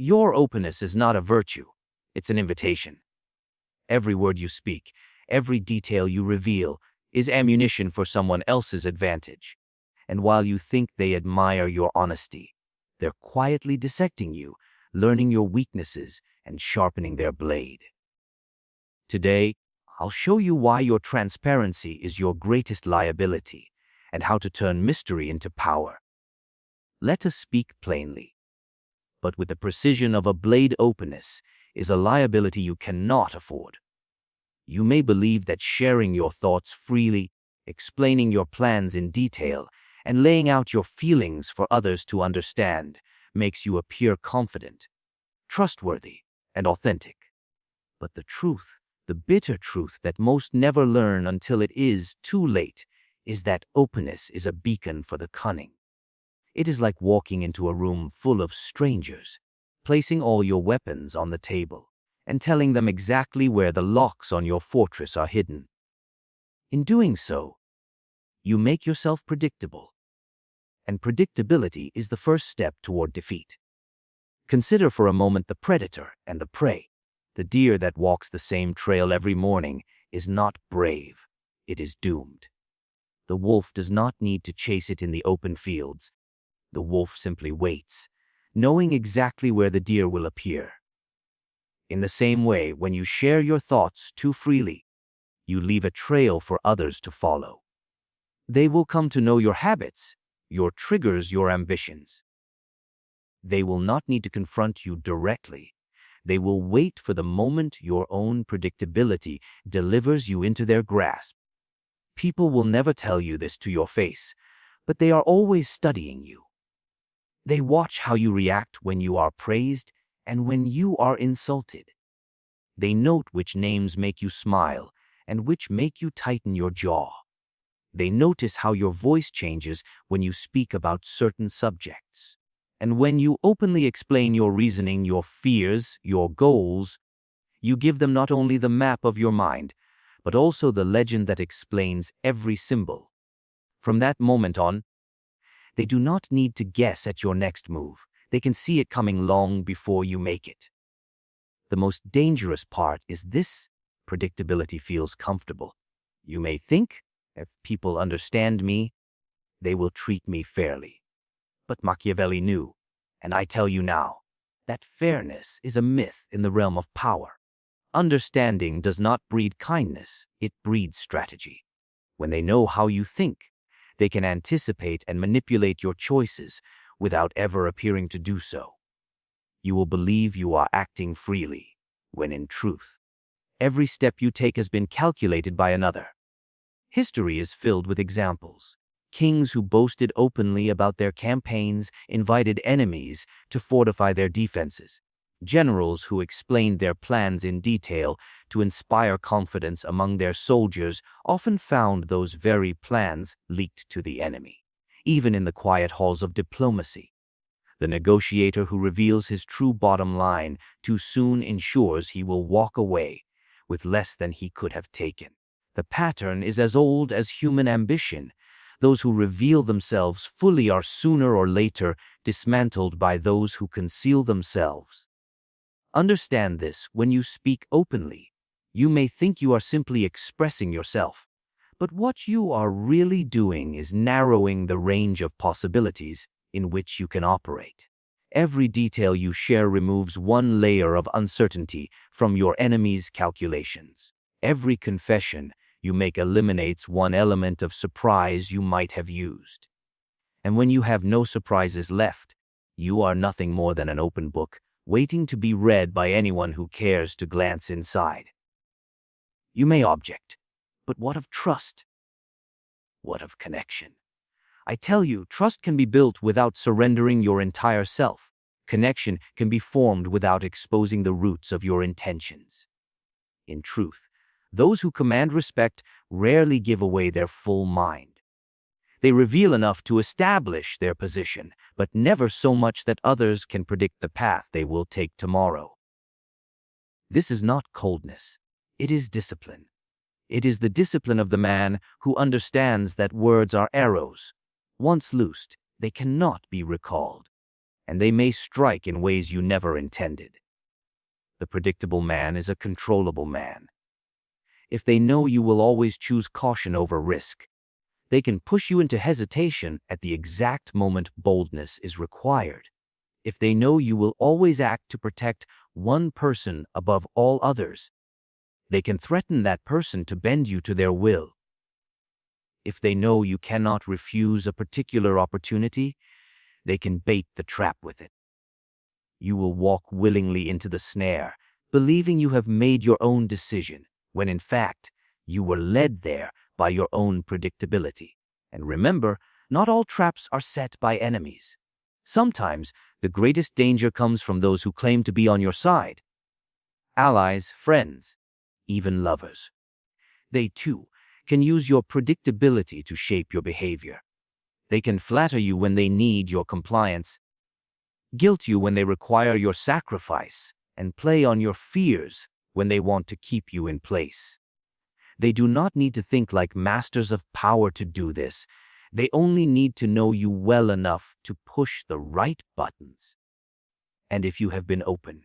Your openness is not a virtue, it's an invitation. Every word you speak, every detail you reveal, is ammunition for someone else's advantage. And while you think they admire your honesty, they're quietly dissecting you, learning your weaknesses, and sharpening their blade. Today, I'll show you why your transparency is your greatest liability and how to turn mystery into power. Let us speak plainly. But with the precision of a blade, openness is a liability you cannot afford. You may believe that sharing your thoughts freely, explaining your plans in detail, and laying out your feelings for others to understand makes you appear confident, trustworthy, and authentic. But the truth, the bitter truth that most never learn until it is too late, is that openness is a beacon for the cunning. It is like walking into a room full of strangers, placing all your weapons on the table, and telling them exactly where the locks on your fortress are hidden. In doing so, you make yourself predictable. And predictability is the first step toward defeat. Consider for a moment the predator and the prey. The deer that walks the same trail every morning is not brave, it is doomed. The wolf does not need to chase it in the open fields. The wolf simply waits, knowing exactly where the deer will appear. In the same way, when you share your thoughts too freely, you leave a trail for others to follow. They will come to know your habits, your triggers, your ambitions. They will not need to confront you directly. They will wait for the moment your own predictability delivers you into their grasp. People will never tell you this to your face, but they are always studying you. They watch how you react when you are praised and when you are insulted. They note which names make you smile and which make you tighten your jaw. They notice how your voice changes when you speak about certain subjects. And when you openly explain your reasoning, your fears, your goals, you give them not only the map of your mind, but also the legend that explains every symbol. From that moment on, they do not need to guess at your next move. They can see it coming long before you make it. The most dangerous part is this: predictability feels comfortable. You may think, if people understand me, they will treat me fairly. But Machiavelli knew, and I tell you now, that fairness is a myth in the realm of power. Understanding does not breed kindness, it breeds strategy. When they know how you think, they can anticipate and manipulate your choices without ever appearing to do so. You will believe you are acting freely, when in truth, every step you take has been calculated by another. History is filled with examples. Kings who boasted openly about their campaigns invited enemies to fortify their defenses. Generals who explained their plans in detail to inspire confidence among their soldiers often found those very plans leaked to the enemy. Even in the quiet halls of diplomacy, the negotiator who reveals his true bottom line too soon ensures he will walk away with less than he could have taken. The pattern is as old as human ambition. Those who reveal themselves fully are sooner or later dismantled by those who conceal themselves. Understand this: when you speak openly, you may think you are simply expressing yourself, but what you are really doing is narrowing the range of possibilities in which you can operate. Every detail you share removes one layer of uncertainty from your enemy's calculations. Every confession you make eliminates one element of surprise you might have used. And when you have no surprises left, you are nothing more than an open book, waiting to be read by anyone who cares to glance inside. You may object, but what of trust? What of connection? I tell you, trust can be built without surrendering your entire self. Connection can be formed without exposing the roots of your intentions. In truth, those who command respect rarely give away their full mind. They reveal enough to establish their position, but never so much that others can predict the path they will take tomorrow. This is not coldness, it is discipline. It is the discipline of the man who understands that words are arrows. Once loosed, they cannot be recalled. and they may strike in ways you never intended. The predictable man is a controllable man. If they know you will always choose caution over risk, they can push you into hesitation at the exact moment boldness is required. If they know you will always act to protect one person above all others, they can threaten that person to bend you to their will. If they know you cannot refuse a particular opportunity, they can bait the trap with it. You will walk willingly into the snare, believing you have made your own decision, when in fact, you were led there by your own predictability. And remember, not all traps are set by enemies. Sometimes, the greatest danger comes from those who claim to be on your side. Allies, friends, even lovers. They, too, can use your predictability to shape your behavior. They can flatter you when they need your compliance, guilt you when they require your sacrifice, and play on your fears when they want to keep you in place. They do not need to think like masters of power to do this. They only need to know you well enough to push the right buttons. And if you have been open,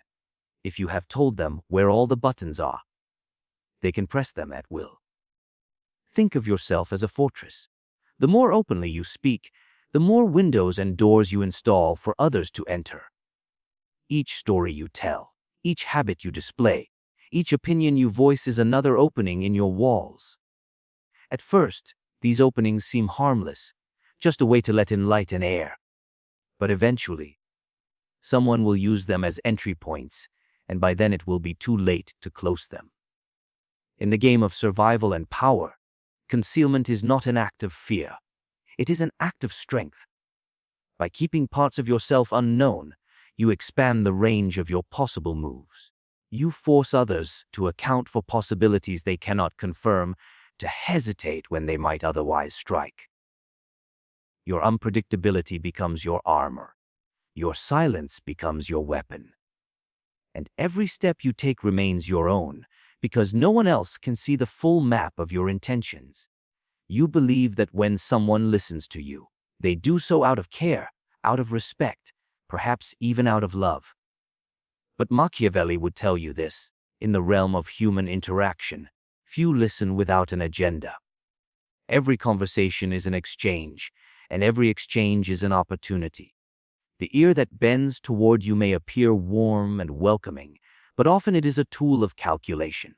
if you have told them where all the buttons are, they can press them at will. Think of yourself as a fortress. The more openly you speak, the more windows and doors you install for others to enter. Each story you tell, each habit you display, each opinion you voice is another opening in your walls. At first, these openings seem harmless, just a way to let in light and air. But eventually, someone will use them as entry points, and by then it will be too late to close them. In the game of survival and power, concealment is not an act of fear. It is an act of strength. By keeping parts of yourself unknown, you expand the range of your possible moves. You force others to account for possibilities they cannot confirm, to hesitate when they might otherwise strike. Your unpredictability becomes your armor. Your silence becomes your weapon. And every step you take remains your own, because no one else can see the full map of your intentions. You believe that when someone listens to you, they do so out of care, out of respect, perhaps even out of love. But Machiavelli would tell you this: in the realm of human interaction, few listen without an agenda. Every conversation is an exchange, and every exchange is an opportunity. The ear that bends toward you may appear warm and welcoming, but often it is a tool of calculation.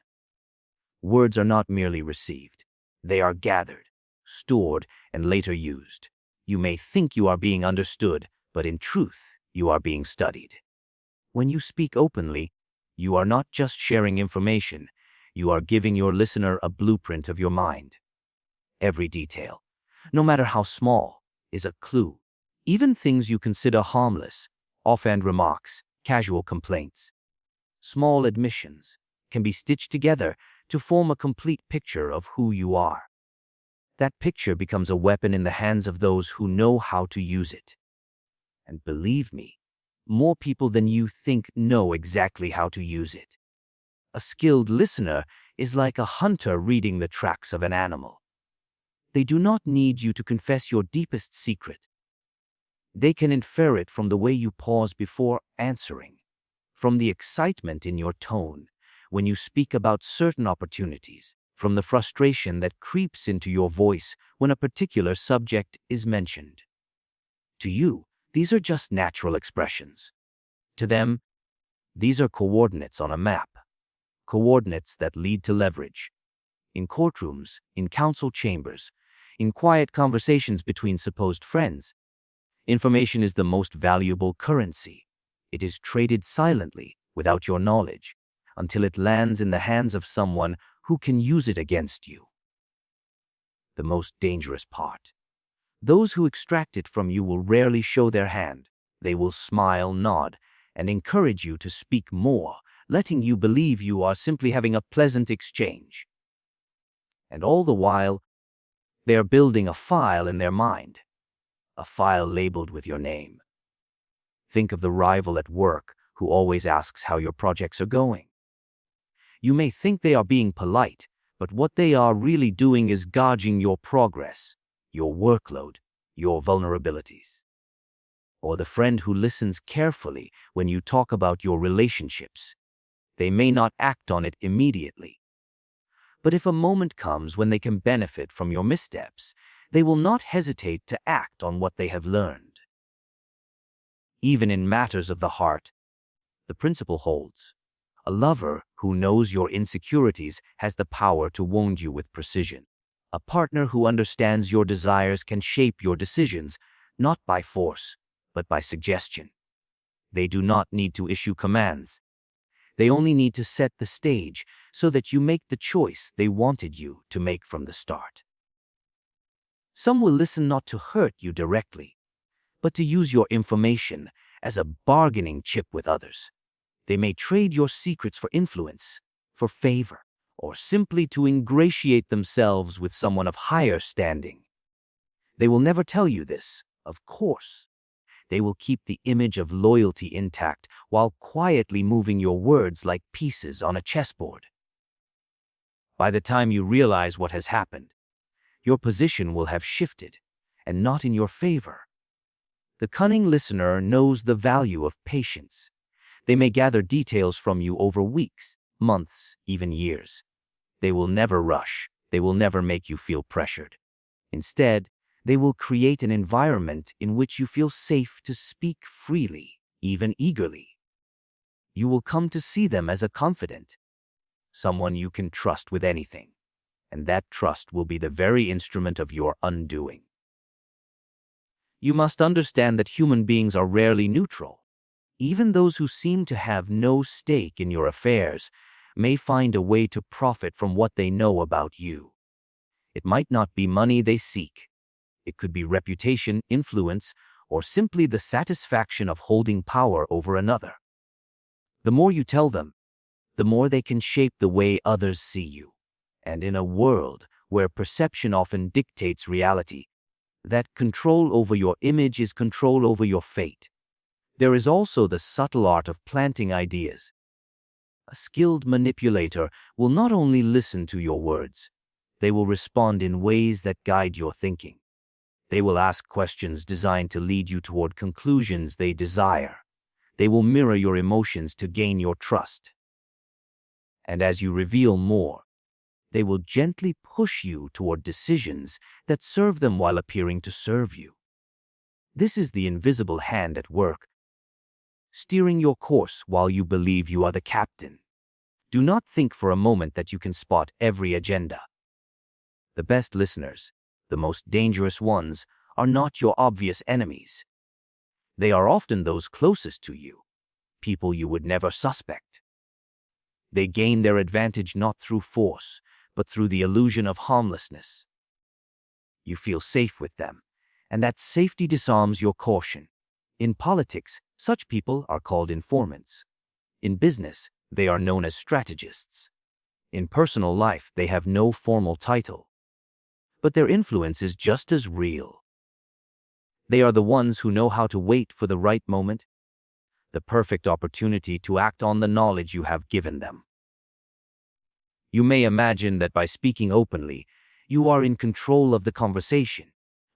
Words are not merely received. They are gathered, stored, and later used. You may think you are being understood, but in truth, you are being studied. When you speak openly, you are not just sharing information, you are giving your listener a blueprint of your mind. Every detail, no matter how small, is a clue. Even things you consider harmless, offhand remarks, casual complaints, small admissions, can be stitched together to form a complete picture of who you are. That picture becomes a weapon in the hands of those who know how to use it. And believe me, more people than you think know exactly how to use it. A skilled listener is like a hunter reading the tracks of an animal. They do not need you to confess your deepest secret. They can infer it from the way you pause before answering, from the excitement in your tone when you speak about certain opportunities, from the frustration that creeps into your voice when a particular subject is mentioned. To you, these are just natural expressions. To them, these are coordinates on a map, coordinates that lead to leverage. In courtrooms, in council chambers, in quiet conversations between supposed friends, information is the most valuable currency. It is traded silently, without your knowledge, until it lands in the hands of someone who can use it against you. The most dangerous part: those who extract it from you will rarely show their hand. They will smile, nod, and encourage you to speak more, letting you believe you are simply having a pleasant exchange. And all the while, they are building a file in their mind, a file labeled with your name. Think of the rival at work who always asks how your projects are going. You may think they are being polite, but what they are really doing is gauging your progress, your workload, your vulnerabilities. or the friend who listens carefully when you talk about your relationships. They may not act on it immediately. But if a moment comes when they can benefit from your missteps, they will not hesitate to act on what they have learned. Even in matters of the heart, the principle holds. A lover who knows your insecurities has the power to wound you with precision. A partner who understands your desires can shape your decisions, not by force, but by suggestion. They do not need to issue commands. They only need to set the stage so that you make the choice they wanted you to make from the start. Some will listen not to hurt you directly, but to use your information as a bargaining chip with others. They may trade your secrets for influence, for favor, or simply to ingratiate themselves with someone of higher standing. They will never tell you this, of course. They will keep the image of loyalty intact while quietly moving your words like pieces on a chessboard. By the time you realize what has happened, your position will have shifted, and not in your favor. The cunning listener knows the value of patience. They may gather details from you over weeks, months, even years. They will never rush. They will never make you feel pressured. Instead, they will create an environment in which you feel safe to speak freely, even eagerly. You will come to see them as a confidant, someone you can trust with anything, and that trust will be the very instrument of your undoing. You must understand that human beings are rarely neutral. Even those who seem to have no stake in your affairs may find a way to profit from what they know about you. It might not be money they seek. It could be reputation, influence, or simply the satisfaction of holding power over another. The more you tell them, the more they can shape the way others see you. And in a world where perception often dictates reality, that control over your image is control over your fate. There is also the subtle art of planting ideas. A skilled manipulator will not only listen to your words, they will respond in ways that guide your thinking. They will ask questions designed to lead you toward conclusions they desire. They will mirror your emotions to gain your trust. And as you reveal more, they will gently push you toward decisions that serve them while appearing to serve you. This is the invisible hand at work, steering your course while you believe you are the captain. Do not think for a moment that you can spot every agenda. The best listeners, the most dangerous ones, are not your obvious enemies. They are often those closest to you, people you would never suspect. They gain their advantage not through force, but through the illusion of harmlessness. You feel safe with them, and that safety disarms your caution. In politics, such people are called informants. In business, they are known as strategists. In personal life, they have no formal title. But their influence is just as real. They are the ones who know how to wait for the right moment, the perfect opportunity to act on the knowledge you have given them. You may imagine that by speaking openly, you are in control of the conversation.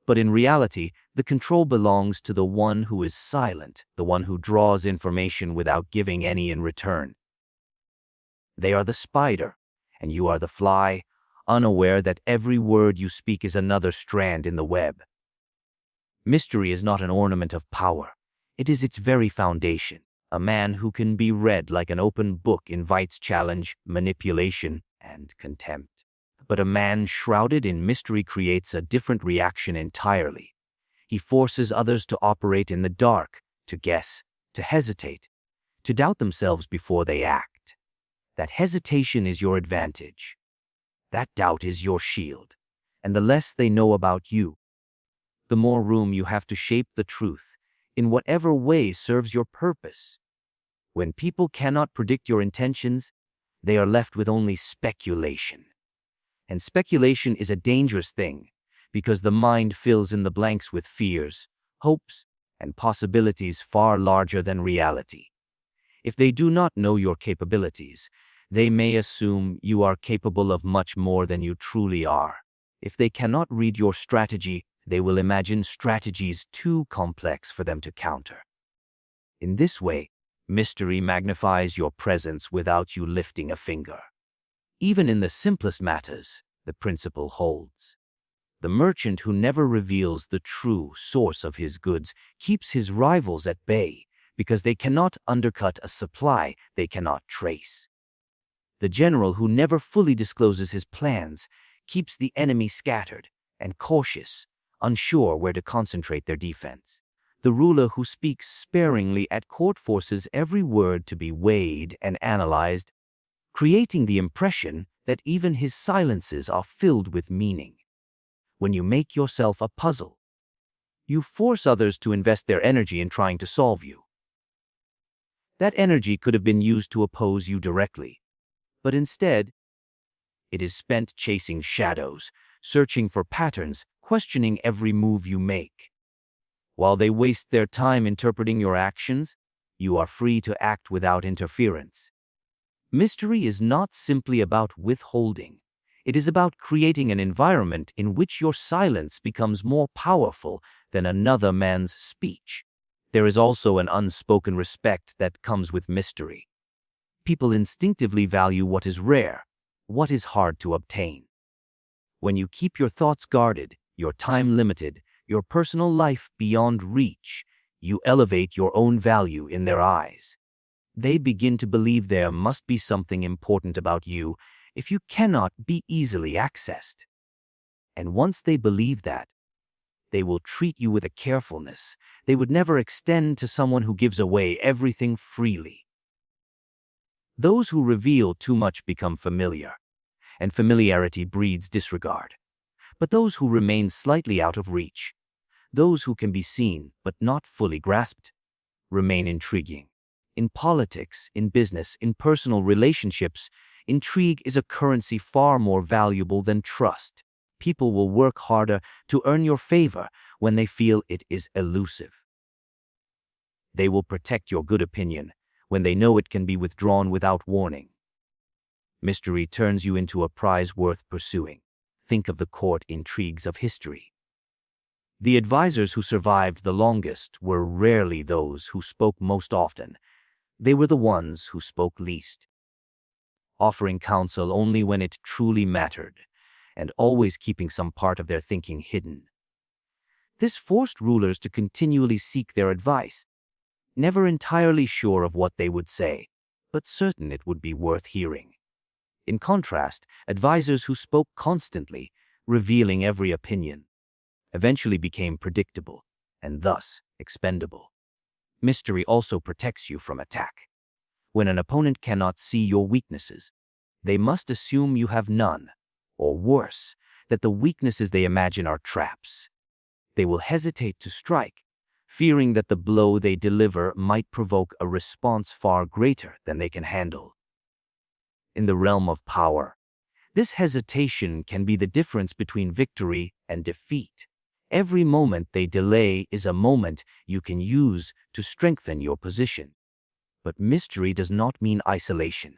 But in reality, the control belongs to the one who is silent, the one who draws information without giving any in return. They are the spider, and you are the fly, unaware that every word you speak is another strand in the web. Mystery is not an ornament of power. It is its very foundation. A man who can be read like an open book invites challenge, manipulation, and contempt. But a man shrouded in mystery creates a different reaction entirely. He forces others to operate in the dark, to guess, to hesitate, to doubt themselves before they act. That hesitation is your advantage. That doubt is your shield. And the less they know about you, the more room you have to shape the truth in whatever way serves your purpose. When people cannot predict your intentions, they are left with only speculation. And speculation is a dangerous thing because the mind fills in the blanks with fears, hopes, and possibilities far larger than reality. If they do not know your capabilities, they may assume you are capable of much more than you truly are. If they cannot read your strategy, They will imagine strategies too complex for them to counter. In this way, mystery magnifies your presence without you lifting a finger. Even in the simplest matters, the principle holds. The merchant who never reveals the true source of his goods keeps his rivals at bay because they cannot undercut a supply they cannot trace. The general who never fully discloses his plans keeps the enemy scattered and cautious, unsure where to concentrate their defense. The ruler who speaks sparingly at court forces every word to be weighed and analyzed, creating the impression that even his silences are filled with meaning. When you make yourself a puzzle, you force others to invest their energy in trying to solve you. That energy could have been used to oppose you directly, but instead, it is spent chasing shadows, searching for patterns, questioning every move you make. While they waste their time interpreting your actions, you are free to act without interference. Mystery is not simply about withholding. It is about creating an environment in which your silence becomes more powerful than another man's speech. There is also an unspoken respect that comes with mystery. People instinctively value what is rare, what is hard to obtain. When you keep your thoughts guarded, your time limited, your personal life beyond reach, you elevate your own value in their eyes. They begin to believe there must be something important about you if you cannot be easily accessed. And once they believe that, they will treat you with a carefulness they would never extend to someone who gives away everything freely. Those who reveal too much become familiar, and familiarity breeds disregard. But those who remain slightly out of reach, those who can be seen but not fully grasped, remain intriguing. In politics, in business, in personal relationships, intrigue is a currency far more valuable than trust. People will work harder to earn your favor when they feel it is elusive. They will protect your good opinion when they know it can be withdrawn without warning. Mystery turns you into a prize worth pursuing. Think of the court intrigues of history. The advisors who survived the longest were rarely those who spoke most often. They were the ones who spoke least, offering counsel only when it truly mattered, and always keeping some part of their thinking hidden. This forced rulers to continually seek their advice, never entirely sure of what they would say, but certain it would be worth hearing. In contrast, advisors who spoke constantly, revealing every opinion, eventually became predictable and thus expendable. Mystery also protects you from attack. When an opponent cannot see your weaknesses, they must assume you have none, or worse, that the weaknesses they imagine are traps. They will hesitate to strike, fearing that the blow they deliver might provoke a response far greater than they can handle. In the realm of power, this hesitation can be the difference between victory and defeat. Every moment they delay is a moment you can use to strengthen your position. But mystery does not mean isolation.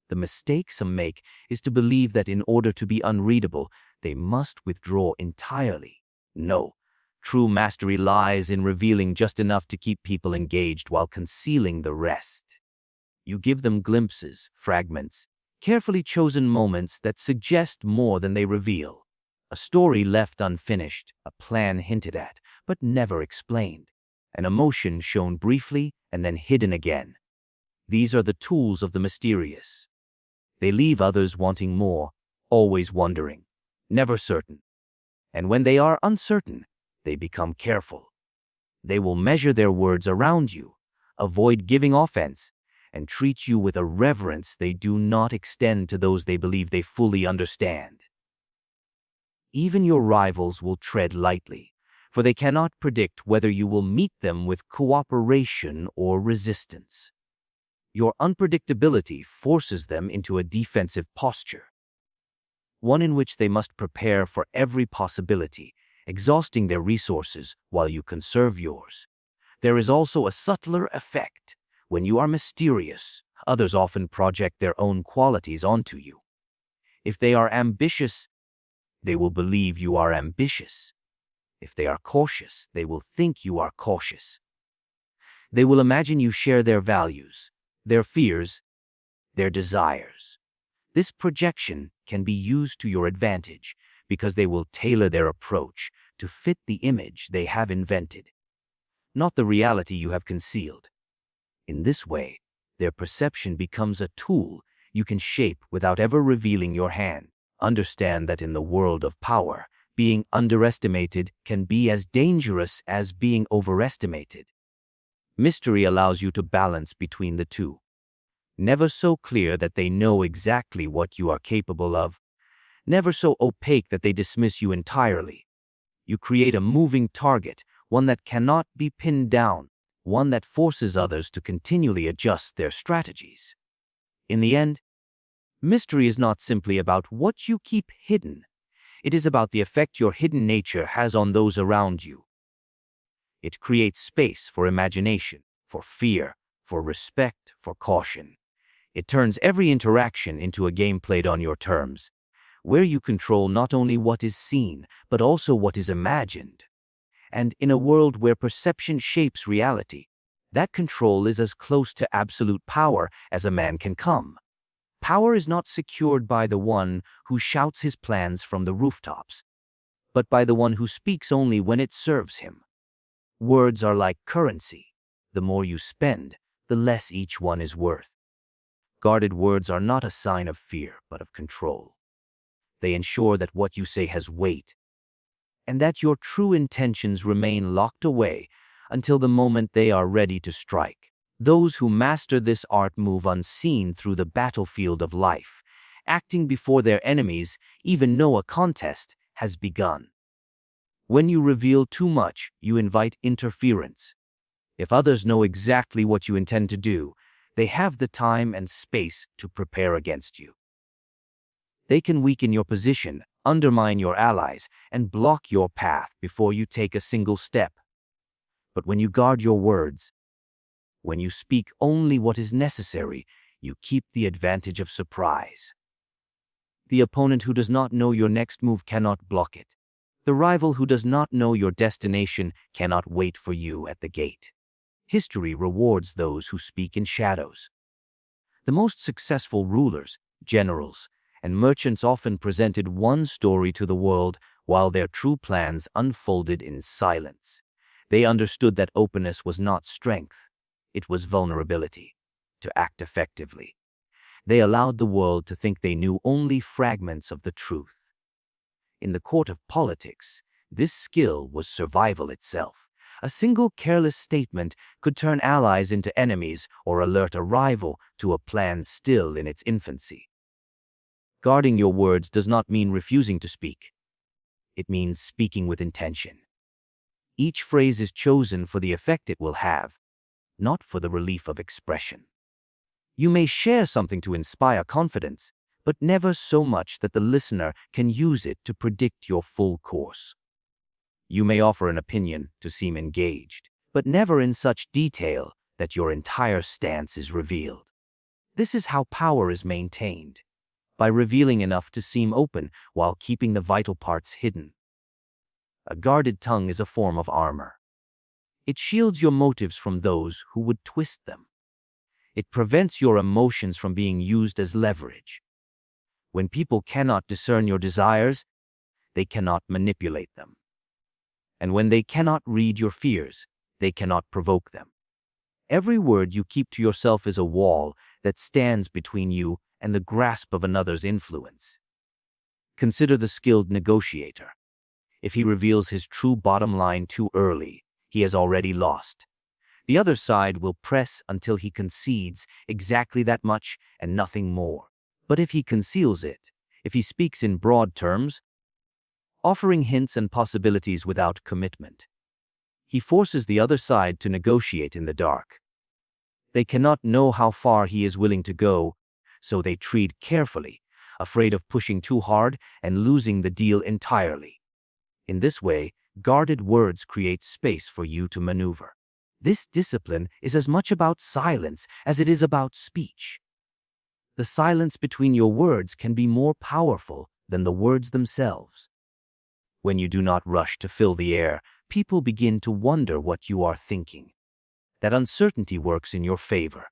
The mistake some make is to believe that in order to be unreadable, they must withdraw entirely. No, true mastery lies in revealing just enough to keep people engaged while concealing the rest. You give them glimpses, fragments, carefully chosen moments that suggest more than they reveal. A story left unfinished, a plan hinted at, but never explained, an emotion shown briefly and then hidden again. These are the tools of the mysterious. They leave others wanting more, always wondering, never certain. And when they are uncertain, they become careful. They will measure their words around you, avoid giving offense, and treat you with a reverence they do not extend to those they believe they fully understand. Even your rivals will tread lightly, for they cannot predict whether you will meet them with cooperation or resistance. Your unpredictability forces them into a defensive posture, one in which they must prepare for every possibility, exhausting their resources while you conserve yours. There is also a subtler effect. When you are mysterious, others often project their own qualities onto you. If they are ambitious, they will believe you are ambitious. If they are cautious, they will think you are cautious. They will imagine you share their values, their fears, their desires. This projection can be used to your advantage because they will tailor their approach to fit the image they have invented, not the reality you have concealed. In this way, their perception becomes a tool you can shape without ever revealing your hand. Understand that in the world of power, being underestimated can be as dangerous as being overestimated. Mystery allows you to balance between the two. Never so clear that they know exactly what you are capable of, never so opaque that they dismiss you entirely. You create a moving target, one that cannot be pinned down, one that forces others to continually adjust their strategies. In the end, mystery is not simply about what you keep hidden. It is about the effect your hidden nature has on those around you. It creates space for imagination, for fear, for respect, for caution. It turns every interaction into a game played on your terms, where you control not only what is seen, but also what is imagined. And in a world where perception shapes reality, that control is as close to absolute power as a man can come. Power is not secured by the one who shouts his plans from the rooftops, but by the one who speaks only when it serves him. Words are like currency. The more you spend, the less each one is worth. Guarded words are not a sign of fear, but of control. They ensure that what you say has weight, and that your true intentions remain locked away until the moment they are ready to strike. Those who master this art move unseen through the battlefield of life, acting before their enemies even know a contest has begun. When you reveal too much, you invite interference. If others know exactly what you intend to do, they have the time and space to prepare against you. They can weaken your position, undermine your allies, and block your path before you take a single step. But when you guard your words, when you speak only what is necessary, you keep the advantage of surprise. The opponent who does not know your next move cannot block it. The rival who does not know your destination cannot wait for you at the gate. History rewards those who speak in shadows. The most successful rulers, generals, and merchants often presented one story to the world while their true plans unfolded in silence. They understood that openness was not strength, it was vulnerability. To act effectively, they allowed the world to think they knew only fragments of the truth. In the court of politics, this skill was survival itself. A single careless statement could turn allies into enemies or alert a rival to a plan still in its infancy. Guarding your words does not mean refusing to speak. It means speaking with intention. Each phrase is chosen for the effect it will have, not for the relief of expression. You may share something to inspire confidence, but never so much that the listener can use it to predict your full course. You may offer an opinion to seem engaged, but never in such detail that your entire stance is revealed. This is how power is maintained, by revealing enough to seem open while keeping the vital parts hidden. A guarded tongue is a form of armor. It shields your motives from those who would twist them. It prevents your emotions from being used as leverage. When people cannot discern your desires, they cannot manipulate them. And when they cannot read your fears, they cannot provoke them. Every word you keep to yourself is a wall that stands between you and the grasp of another's influence. Consider the skilled negotiator. If he reveals his true bottom line too early, he has already lost. The other side will press until he concedes exactly that much and nothing more. But if he conceals it, if he speaks in broad terms, offering hints and possibilities without commitment, he forces the other side to negotiate in the dark. They cannot know how far he is willing to go, so they tread carefully, afraid of pushing too hard and losing the deal entirely. In this way, guarded words create space for you to maneuver. This discipline is as much about silence as it is about speech. The silence between your words can be more powerful than the words themselves. When you do not rush to fill the air, people begin to wonder what you are thinking. That uncertainty works in your favor.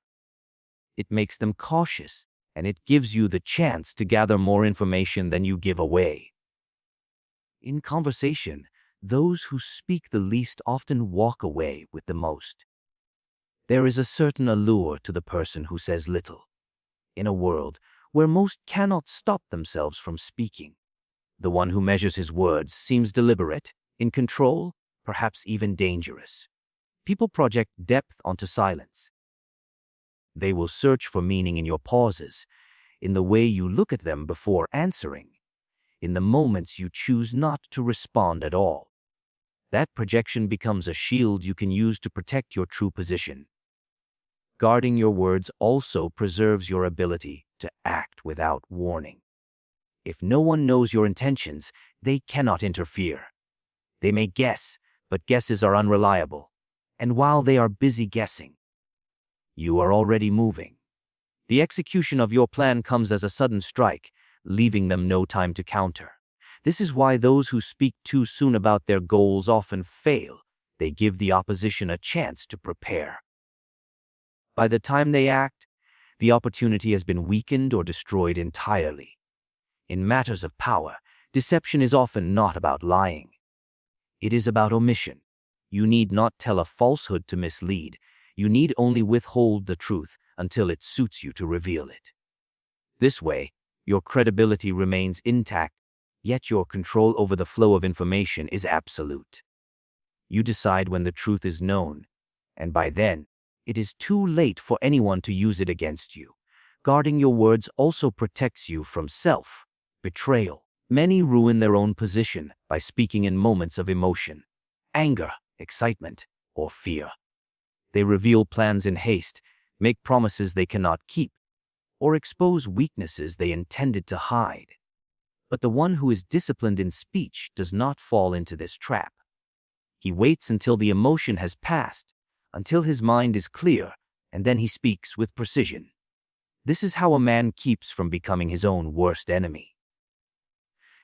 It makes them cautious, and it gives you the chance to gather more information than you give away. In conversation, those who speak the least often walk away with the most. There is a certain allure to the person who says little. In a world where most cannot stop themselves from speaking, the one who measures his words seems deliberate, in control, perhaps even dangerous. People project depth onto silence. They will search for meaning in your pauses, in the way you look at them before answering, in the moments you choose not to respond at all. That projection becomes a shield you can use to protect your true position. Guarding your words also preserves your ability to act without warning. If no one knows your intentions, they cannot interfere. They may guess, but guesses are unreliable. And while they are busy guessing, you are already moving. The execution of your plan comes as a sudden strike, leaving them no time to counter. This is why those who speak too soon about their goals often fail. They give the opposition a chance to prepare. By the time they act, the opportunity has been weakened or destroyed entirely. In matters of power, deception is often not about lying. It is about omission. You need not tell a falsehood to mislead. You need only withhold the truth until it suits you to reveal it. This way, your credibility remains intact, yet your control over the flow of information is absolute. You decide when the truth is known, and by then, it is too late for anyone to use it against you. Guarding your words also protects you from self-betrayal. Many ruin their own position by speaking in moments of emotion, anger, excitement, or fear. They reveal plans in haste, make promises they cannot keep, or expose weaknesses they intended to hide. But the one who is disciplined in speech does not fall into this trap. He waits until the emotion has passed, until his mind is clear, and then he speaks with precision. This is how a man keeps from becoming his own worst enemy.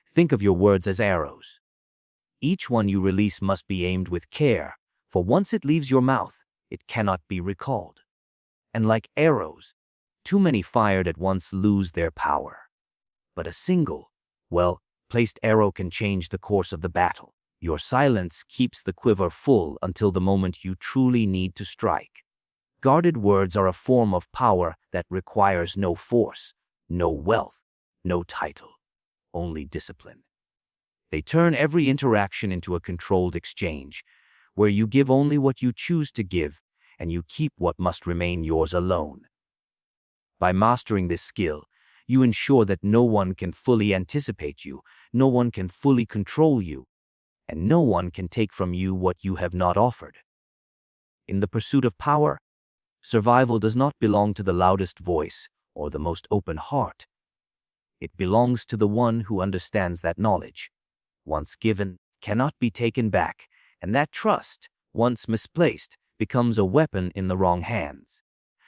Think of your words as arrows. Each one you release must be aimed with care, for once it leaves your mouth, it cannot be recalled. And like arrows, too many fired at once lose their power. But a single, well-placed arrow can change the course of the battle. Your silence keeps the quiver full until the moment you truly need to strike. Guarded words are a form of power that requires no force, no wealth, no title, only discipline. They turn every interaction into a controlled exchange, where you give only what you choose to give, and you keep what must remain yours alone. By mastering this skill, you ensure that no one can fully anticipate you, no one can fully control you, and no one can take from you what you have not offered. In the pursuit of power, survival does not belong to the loudest voice or the most open heart. It belongs to the one who understands that knowledge, once given, cannot be taken back, and that trust, once misplaced, becomes a weapon in the wrong hands.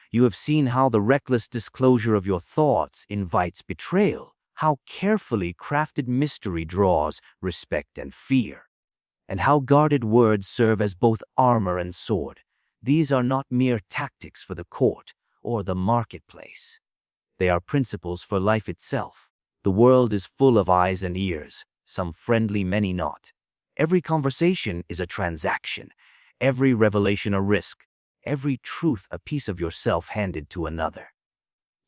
You have seen how the reckless disclosure of your thoughts invites betrayal, how carefully crafted mystery draws respect and fear, and how guarded words serve as both armor and sword. These are not mere tactics for the court or the marketplace. They are principles for life itself. The world is full of eyes and ears, some friendly, many not. Every conversation is a transaction, every revelation a risk, every truth a piece of yourself handed to another.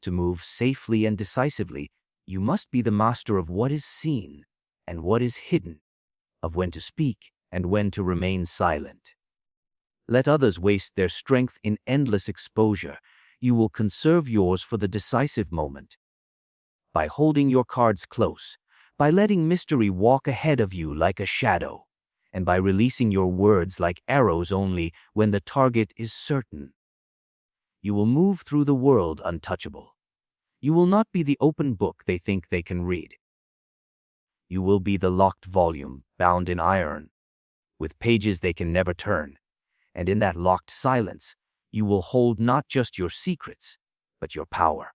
To move safely and decisively, you must be the master of what is seen and what is hidden, of when to speak and when to remain silent. Let others waste their strength in endless exposure. You will conserve yours for the decisive moment. By holding your cards close, by letting mystery walk ahead of you like a shadow, and by releasing your words like arrows only when the target is certain, you will move through the world untouchable. You will not be the open book they think they can read. You will be the locked volume, bound in iron, with pages they can never turn. And in that locked silence, you will hold not just your secrets, but your power.